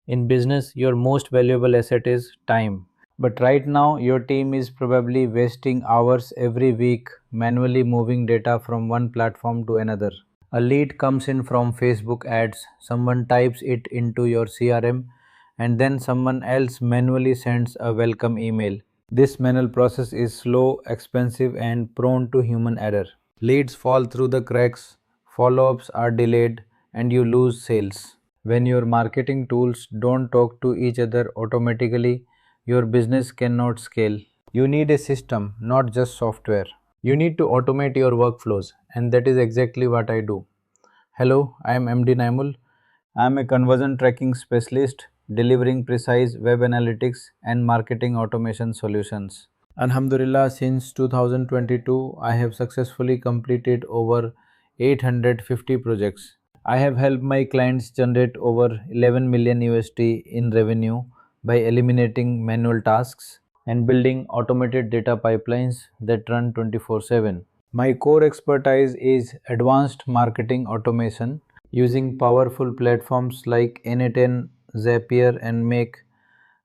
In business, your most valuable asset is time. But right now, your team is probably wasting hours every week manually moving data from one platform to another. A lead comes in from Facebook ads, someone types it into your CRM, and then someone else manually sends a welcome email. This manual process is slow, expensive, and prone to human error. Leads fall through the cracks, follow ups are delayed, and you lose sales. When your marketing tools don't talk to each other automatically, your business cannot scale. You need a system, not just software. You need to automate your workflows, and that is exactly what I do. Hello, I am MD Niamul. I am a conversion tracking specialist delivering precise web analytics and marketing automation solutions. Alhamdulillah, since 2022, I have successfully completed over 850 projects. I have helped my clients generate over 11 million USD in revenue by eliminating manual tasks and building automated data pipelines that run 24/7. My core expertise is advanced marketing automation using powerful platforms like N8N, Zapier, and Make.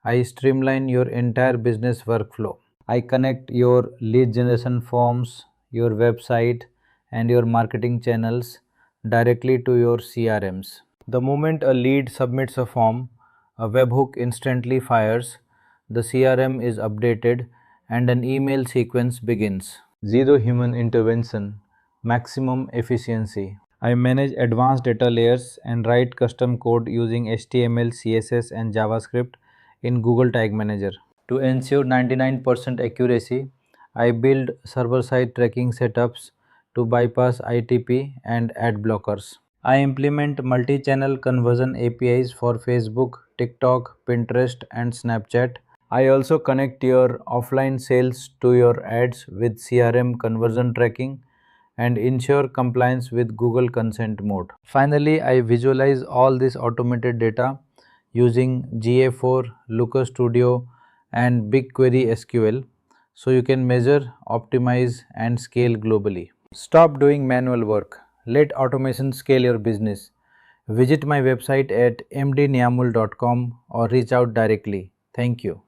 I streamline your entire business workflow. I connect your lead generation forms, your website, and your marketing channels directly to your CRMs. The moment a lead submits a form, a webhook instantly fires, the CRM is updated, and an email sequence begins. Zero human intervention, maximum efficiency. I manage advanced data layers and write custom code using HTML, CSS, and JavaScript in Google Tag Manager. To ensure 99% accuracy, I build server-side tracking setups to bypass ITP and ad blockers. I implement multi-channel conversion APIs for Facebook, TikTok, Pinterest, and Snapchat. I also connect your offline sales to your ads with CRM conversion tracking and ensure compliance with Google Consent Mode. Finally, I visualize all this automated data using GA4, Looker Studio, and BigQuery SQL so you can measure, optimize, and scale globally. Stop doing manual work. Let automation scale your business. Visit my website at mdniamul.com or reach out directly. Thank you.